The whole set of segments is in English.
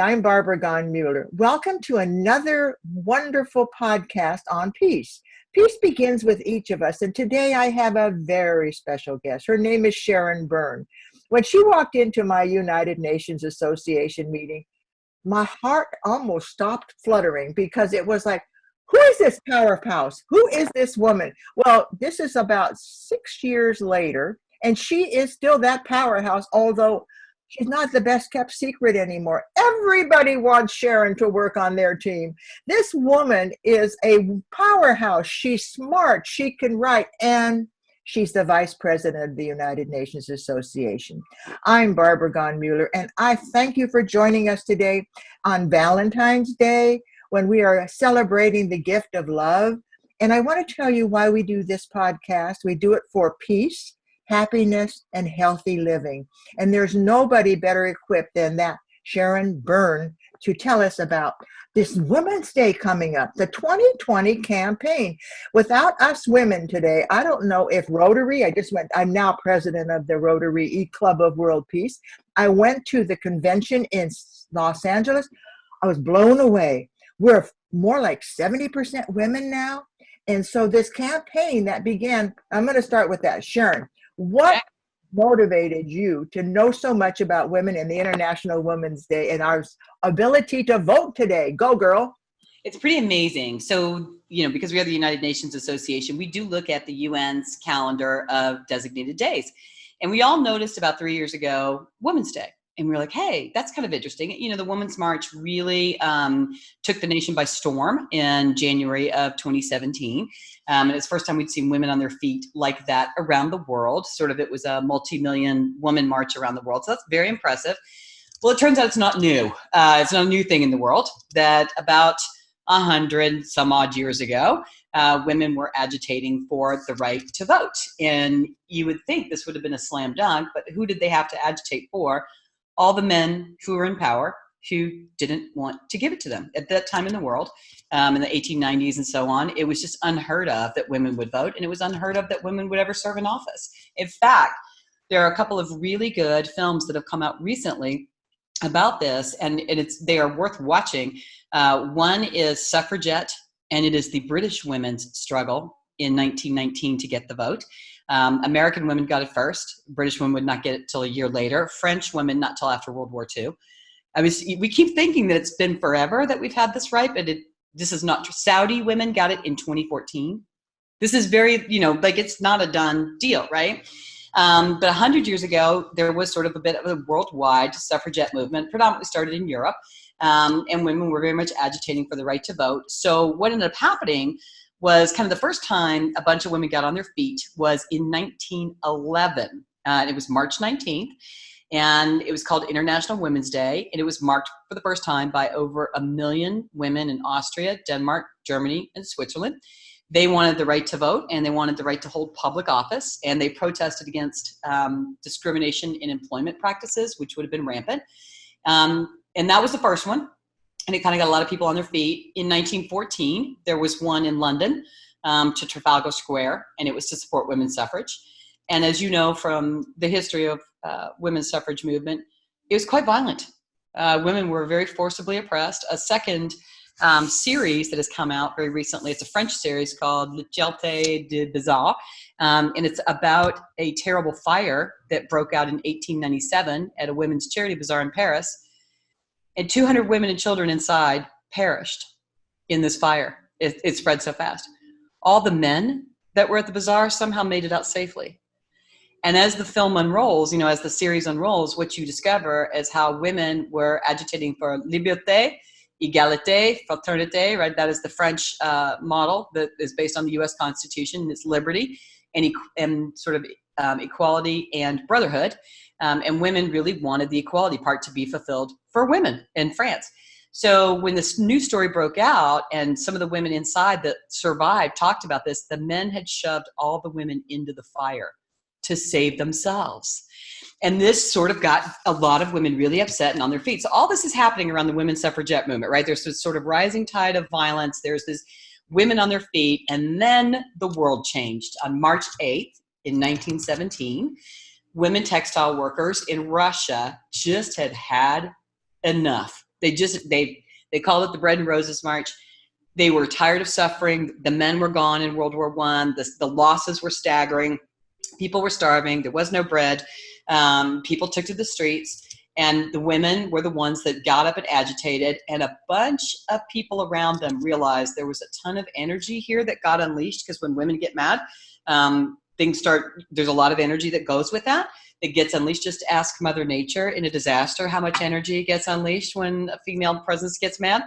I'm Barbara Mueller. Welcome to another wonderful podcast on peace. Peace begins with each of us, and today I have a very special guest. Her name is Sharon Byrne. When she walked into my United Nations Association meeting, my heart almost stopped fluttering because it was like, who is this powerhouse? Who is this woman? Well, this is about 6 years later, and she is still that powerhouse, although she's not the best kept secret anymore. Everybody wants Sharon to work on their team. This woman is a powerhouse. She's smart. She can write, and she's the vice president of the United Nations Association. I'm Barbara Mueller, and I thank you for joining us today on Valentine's Day when we are celebrating the gift of love. And I want to tell you why we do this podcast. We do it for peace, happiness, and healthy living. And there's nobody better equipped than that Sharon Byrne to tell us about this Women's Day coming up, the 2020 campaign. Without us women today, I don't know if Rotary, I'm now president of the Rotary E-Club of World Peace. I went to the convention in Los Angeles. I was blown away. We're more like 70% women now. And so this campaign that began, I'm going to start with that. Sharon, what motivated you to know so much about women and the International Women's Day and our ability to vote today? Go, girl. It's pretty amazing. So, because we are the United Nations Association, we do look at the UN's calendar of designated days. And we all noticed about 3 years ago, Women's Day. And we were like, hey, that's kind of interesting. The Women's March really took the nation by storm in January of 2017. And it's the first time we'd seen women on their feet like that around the world. It was a multi-million woman march around the world. So that's very impressive. Well, it turns out it's not new. It's not a new thing in the world. That about 100 some odd years ago, women were agitating for the right to vote. And you would think this would have been a slam dunk, but who did they have to agitate for? All the men who were in power who didn't want to give it to them. At that time in the world, in the 1890s and so on, it was just unheard of that women would vote, and it was unheard of that women would ever serve in office. In fact, there are a couple of really good films that have come out recently about this, and they are worth watching. One is Suffragette, and it is the British women's struggle in 1919 to get the vote. American women got it first. British women would not get it till a year later. French women not till after World War II. We keep thinking that it's been forever that we've had this right, but this is not true. Saudi women got it in 2014. This is very, it's not a done deal, right? But 100 years ago, there was sort of a bit of a worldwide suffragette movement, predominantly started in Europe, and women were very much agitating for the right to vote. So what ended up happening was kind of the first time a bunch of women got on their feet was in 1911. It was March 19th, and it was called International Women's Day, and it was marked for the first time by over 1 million women in Austria, Denmark, Germany, and Switzerland. They wanted the right to vote, and they wanted the right to hold public office, and they protested against discrimination in employment practices, which would have been rampant. And that was the first one. And it kind of got a lot of people on their feet. In 1914, there was one in London to Trafalgar Square, and it was to support women's suffrage. And as you know from the history of women's suffrage movement, it was quite violent. Women were very forcibly oppressed. A second series that has come out very recently, it's a French series called Le Jeté de Bazaar, and it's about a terrible fire that broke out in 1897 at a women's charity bazaar in Paris. And 200 women and children inside perished in this fire. It spread so fast. All the men that were at the bazaar somehow made it out safely. And as the film unrolls, as the series unrolls, what you discover is how women were agitating for liberté, égalité, fraternité, right? That is the French model that is based on the U.S. Constitution. It's liberty and sort of equality and brotherhood. And women really wanted the equality part to be fulfilled for women in France. So when this news story broke out and some of the women inside that survived talked about this, the men had shoved all the women into the fire to save themselves. And this sort of got a lot of women really upset and on their feet. So all this is happening around the women's suffragette movement, right? There's this sort of rising tide of violence. There's this women on their feet. And then the world changed. On March 8th in 1917, women textile workers in Russia just had enough They called it the Bread and Roses March. They were tired of suffering. The men were gone in World War I. The losses were staggering. People were starving. There was no bread. People took to the streets. And the women were the ones that got up and agitated. And a bunch of people around them realized there was a ton of energy here that got unleashed, because when women get mad, there's a lot of energy that goes with that. It gets unleashed. Just ask Mother Nature in a disaster how much energy gets unleashed when a female presence gets mad.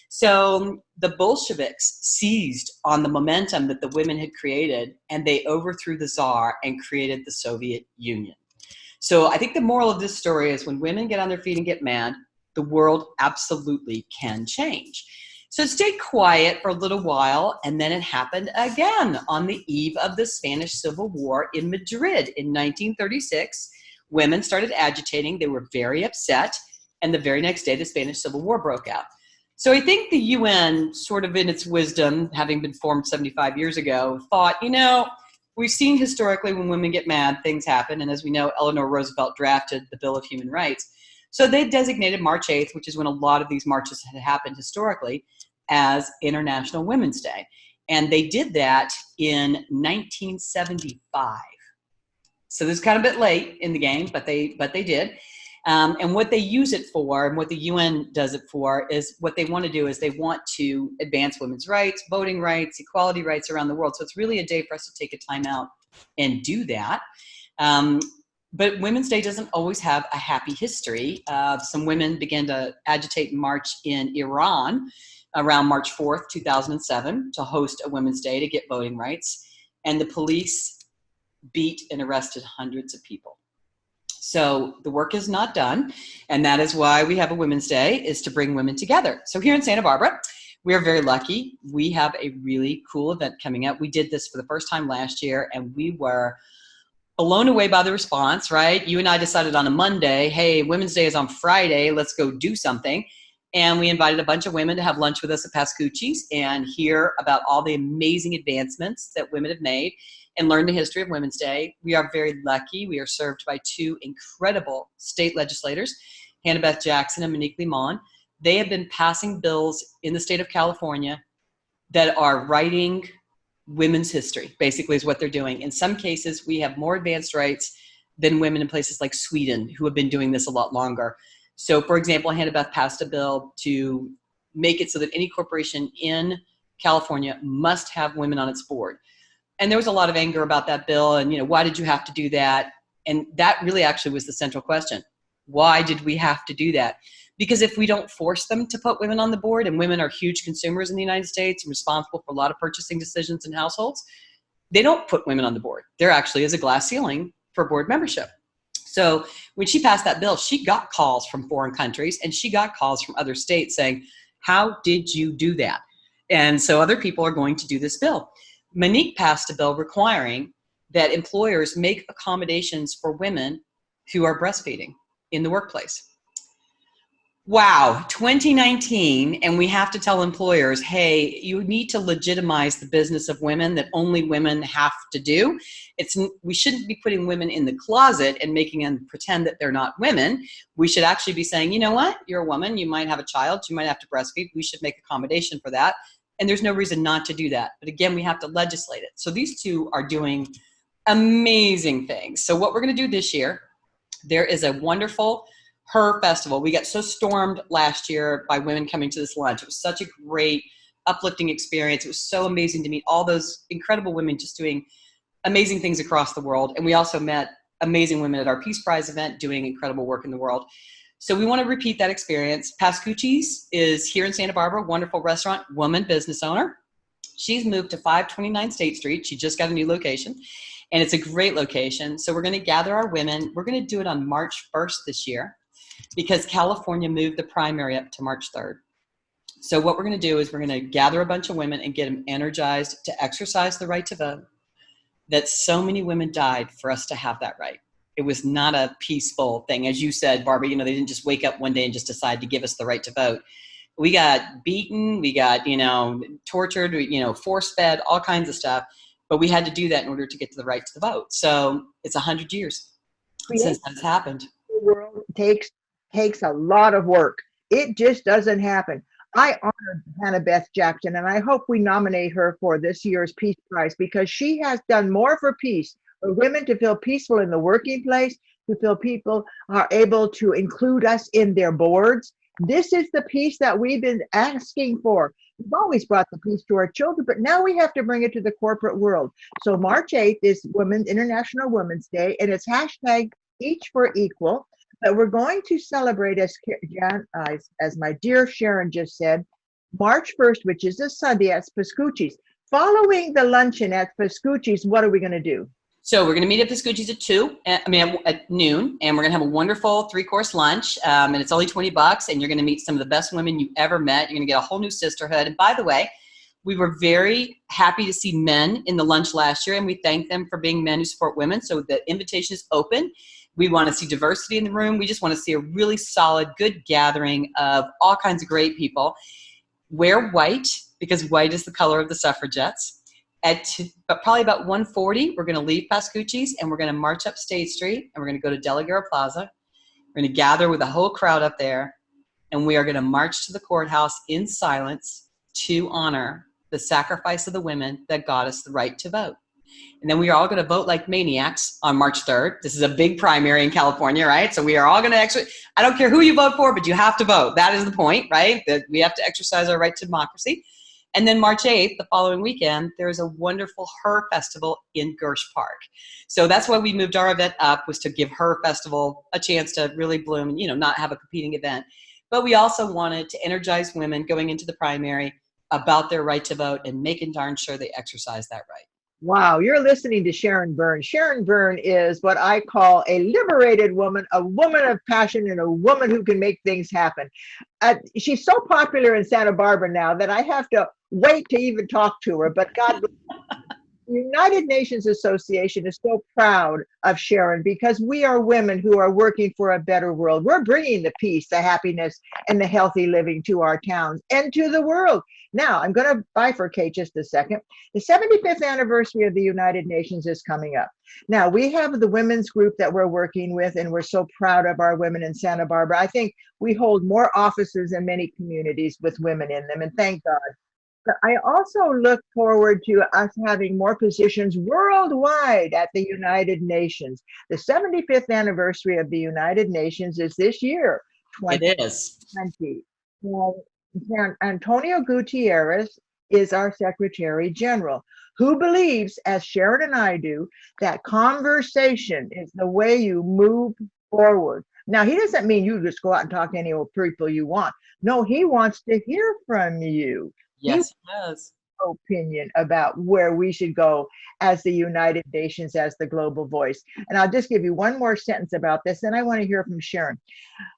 So the Bolsheviks seized on the momentum that the women had created, and they overthrew the Tsar and created the Soviet Union. So I think the moral of this story is when women get on their feet and get mad, the world absolutely can change. So it stayed quiet for a little while, and then it happened again on the eve of the Spanish Civil War in Madrid in 1936. Women started agitating. They were very upset, and the very next day, the Spanish Civil War broke out. So I think the UN, sort of in its wisdom, having been formed 75 years ago, thought, we've seen historically when women get mad, things happen. And as we know, Eleanor Roosevelt drafted the Bill of Human Rights. So they designated March 8th, which is when a lot of these marches had happened historically, as International Women's Day. And they did that in 1975. So this is kind of a bit late in the game, but they did. And what they use it for, and what the UN does it for, is what they want to do is they want to advance women's rights, voting rights, equality rights around the world. So it's really a day for us to take a time out and do that. But Women's Day doesn't always have a happy history. Some women began to agitate and march in Iran around March 4th, 2007, to host a Women's Day to get voting rights. And the police beat and arrested hundreds of people. So the work is not done, and that is why we have a Women's Day, is to bring women together. So here in Santa Barbara, we are very lucky. We have a really cool event coming up. We did this for the first time last year, and we were blown away by the response, right? You and I decided on a Monday, hey, Women's Day is on Friday, let's go do something. And we invited a bunch of women to have lunch with us at Pascucci's and hear about all the amazing advancements that women have made and learn the history of Women's Day. We are very lucky. We are served by two incredible state legislators, Hannah Beth Jackson and Monique Limon. They have been passing bills in the state of California that are writing women's history, basically is what they're doing. In some cases, we have more advanced rights than women in places like Sweden, who have been doing this a lot longer. So, for example, Hannah Beth passed a bill to make it so that any corporation in California must have women on its board. And there was a lot of anger about that bill, and why did you have to do that? And that really actually was the central question. Why did we have to do that? Because if we don't force them to put women on the board, and women are huge consumers in the United States and responsible for a lot of purchasing decisions in households, they don't put women on the board. There actually is a glass ceiling for board membership. So when she passed that bill, she got calls from foreign countries, and she got calls from other states saying, how did you do that? And so other people are going to do this bill. Monique passed a bill requiring that employers make accommodations for women who are breastfeeding in the workplace. Wow, 2019, and we have to tell employers, hey, you need to legitimize the business of women that only women have to do. We shouldn't be putting women in the closet and making them pretend that they're not women. We should actually be saying, you know what, you're a woman, you might have a child, you might have to breastfeed, we should make accommodation for that. And there's no reason not to do that. But again, we have to legislate it. So these two are doing amazing things. So what we're going to do this year, there is a wonderful Her Festival. We got so stormed last year by women coming to this lunch. It was such a great, uplifting experience. It was so amazing to meet all those incredible women just doing amazing things across the world. And we also met amazing women at our Peace Prize event doing incredible work in the world. So we want to repeat that experience. Pascucci's is here in Santa Barbara, wonderful restaurant, woman business owner. She's moved to 529 State Street. She just got a new location, and it's a great location. So we're going to gather our women. We're going to do it on March 1st this year, because California moved the primary up to March 3rd. So what we're going to do is we're going to gather a bunch of women and get them energized to exercise the right to vote, that so many women died for us to have that right. It was not a peaceful thing. As you said, Barbara, they didn't just wake up one day and just decide to give us the right to vote. We got beaten, we got, tortured, force-fed, all kinds of stuff. But we had to do that in order to get to the right to the vote. So it's 100 years since that's happened. The world takes a lot of work. It just doesn't happen. I honor Hannah Beth Jackson, and I hope we nominate her for this year's Peace Prize because she has done more for peace, for women to feel peaceful in the working place, to feel people are able to include us in their boards. This is the peace that we've been asking for. We've always brought the peace to our children, but now we have to bring it to the corporate world. So March 8th is International Women's Day, and it's hashtag each for equal. But we're going to celebrate, as my dear Sharon just said, March 1st, which is a Sunday at Pascucci's. Following the luncheon at Pascucci's, what are we going to do? So we're going to meet at Pascucci's at noon, and we're going to have a wonderful 3-course lunch, and it's only $20, and you're going to meet some of the best women you've ever met. You're going to get a whole new sisterhood. And by the way, we were very happy to see men in the lunch last year, and we thank them for being men who support women. So the invitation is open. We want to see diversity in the room. We just want to see a really solid, good gathering of all kinds of great people. Wear white, because white is the color of the suffragettes. But probably about 1:40, we're going to leave Pascucci's, and we're going to march up State Street, and we're going to go to De La Guerra Plaza. We're going to gather with a whole crowd up there, and we are going to march to the courthouse in silence to honor the sacrifice of the women that got us the right to vote. And then we are all going to vote like maniacs on March 3rd. This is a big primary in California, right? So we are all going to actually, I don't care who you vote for, but you have to vote. That is the point, right? That we have to exercise our right to democracy. And then March 8th, the following weekend, there is a wonderful Her Festival in Gersh Park. So that's why we moved our event up, was to give Her Festival a chance to really bloom and, not have a competing event. But we also wanted to energize women going into the primary about their right to vote and making darn sure they exercise that right. Wow, you're listening to Sharon Byrne. Sharon Byrne is what I call a liberated woman, a woman of passion, and a woman who can make things happen. She's so popular in Santa Barbara now that I have to wait to even talk to her, but God bless her. The United Nations Association is so proud of Sharon because we are women who are working for a better world. We're bringing the peace, the happiness, and the healthy living to our towns and to the world. Now, I'm going to bifurcate just a second. The 75th anniversary of the United Nations is coming up. Now, we have the women's group that we're working with, and we're so proud of our women in Santa Barbara. I think we hold more offices in many communities with women in them, and thank God. But I also look forward to us having more positions worldwide at the United Nations. The 75th anniversary of the United Nations is this year, 2020. Well, Antonio Gutierrez is our Secretary General, who believes, as Sharon and I do, that conversation is the way you move forward. Now, he doesn't mean you just go out and talk to any old people you want. No, he wants to hear from you. Yes, he does. Opinion about where we should go as the United Nations, as the global voice. And I'll just give you one more sentence about this, and I want to hear from Sharon.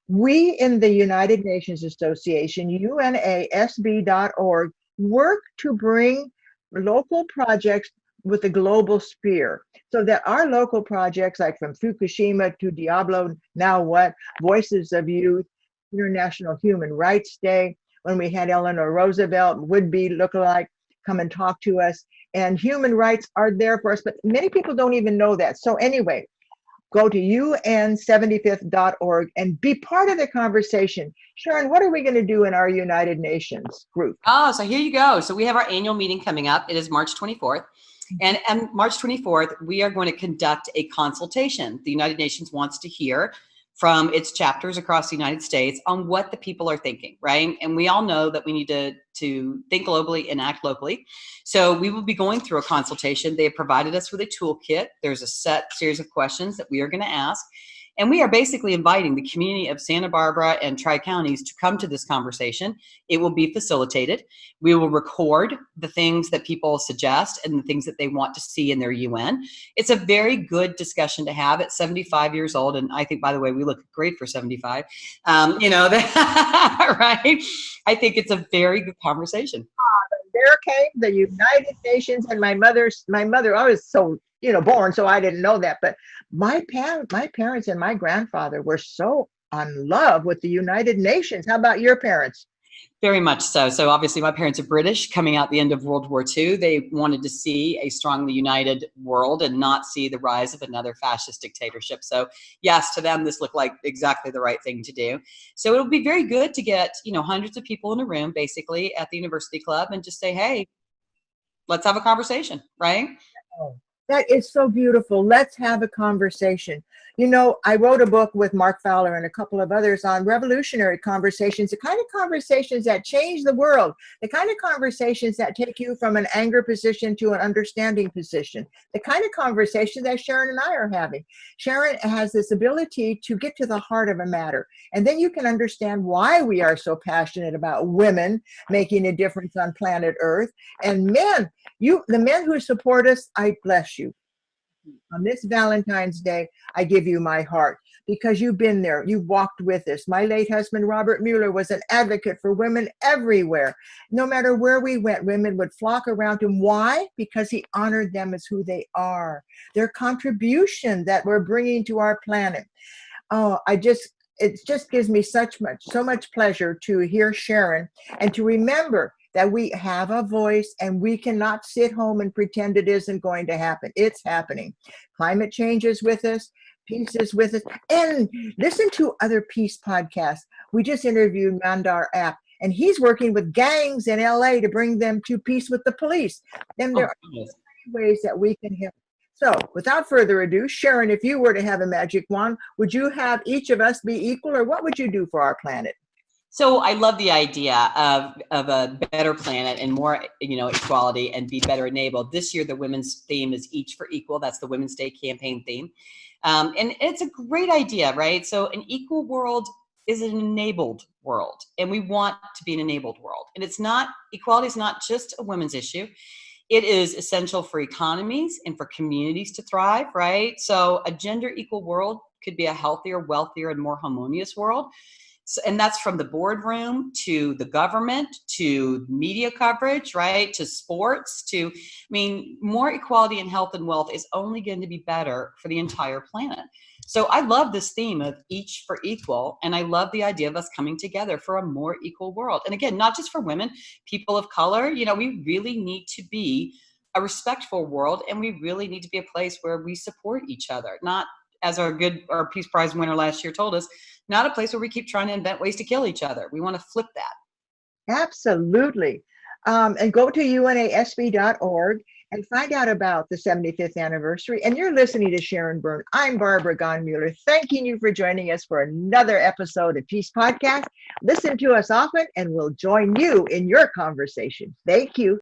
We in the United Nations Association, UNASB.org, work to bring local projects with a global sphere so that our local projects, like from Fukushima to Diablo, Now What, Voices of Youth, International Human Rights Day, when we had Eleanor Roosevelt, would-be lookalike, come and talk to us. And human rights are there for us, but many people don't even know that. So anyway, go to un75th.org and be part of the conversation. Sharon, what are we going to do in our United Nations group? Oh, so here you go. So we have our annual meeting coming up. It is March 24th. And March 24th, we are going to conduct a consultation. The United Nations wants to hear from its chapters across the United States on what the people are thinking, right? And we all know that we need to think globally and act locally. So we will be going through a consultation. They have provided us with a toolkit. There's a set series of questions that we are going to ask. And we are basically inviting the community of Santa Barbara and Tri-Counties to come to this conversation. It will be facilitated. We will record the things that people suggest and the things that they want to see in their UN. It's a very good discussion to have at 75 years old. And I think, by the way, we look great for 75. Right? I think it's a very good conversation. There came the United Nations, and my mother, I was so, born, so I didn't know that. But my parents and my grandfather were so in love with the United Nations. How about your parents? Very much so. So obviously my parents are British. Coming out the end of World War II, they wanted to see a strongly united world and not see the rise of another fascist dictatorship. So yes, to them, this looked like exactly the right thing to do. So it'll be very good to get, hundreds of people in a room, basically at the university club, and just say, hey, let's have a conversation, right? Oh, that is so beautiful. Let's have a conversation. I wrote a book with Mark Fowler and a couple of others on revolutionary conversations, the kind of conversations that change the world, the kind of conversations that take you from an anger position to an understanding position, the kind of conversation that Sharon and I are having. Sharon has this ability to get to the heart of a matter, and then you can understand why we are so passionate about women making a difference on planet Earth, and men. The men who support us, I bless you. On this Valentine's Day, I give you my heart because you've been there. You've walked with us. My late husband, Robert Mueller, was an advocate for women everywhere. No matter where we went, women would flock around him. Why? Because he honored them as who they are, their contribution that we're bringing to our planet. Oh, it just gives me so much pleasure to hear Sharon and to remember that we have a voice and we cannot sit home and pretend it isn't going to happen. It's happening. Climate change is with us. Peace is with us. And listen to other peace podcasts. We just interviewed Mandar App, and he's working with gangs in LA to bring them to peace with the police. And there are ways that we can help. So without further ado, Sharon, if you were to have a magic wand, would you have each of us be equal, or what would you do for our planet? So I love the idea of a better planet and more, equality and be better enabled. This year, the women's theme is Each for Equal. That's the Women's Day campaign theme. And it's a great idea, right? So an equal world is an enabled world, and we want to be an enabled world. And equality is not just a women's issue. It is essential for economies and for communities to thrive, right? So a gender equal world could be a healthier, wealthier, and more harmonious world. So, and that's from the boardroom to the government to media coverage, right? To sports, more equality in health and wealth is only going to be better for the entire planet. So I love this theme of Each for Equal, and I love the idea of us coming together for a more equal world. And again, not just for women, people of color, we really need to be a respectful world, and we really need to be a place where we support each other, not, as our Peace Prize winner last year told us, not a place where we keep trying to invent ways to kill each other. We want to flip that. Absolutely. And go to unasb.org and find out about the 75th anniversary. And you're listening to Sharon Byrne. I'm Barbara Gahn-Mueller, thanking you for joining us for another episode of Peace Podcast. Listen to us often, and we'll join you in your conversation. Thank you.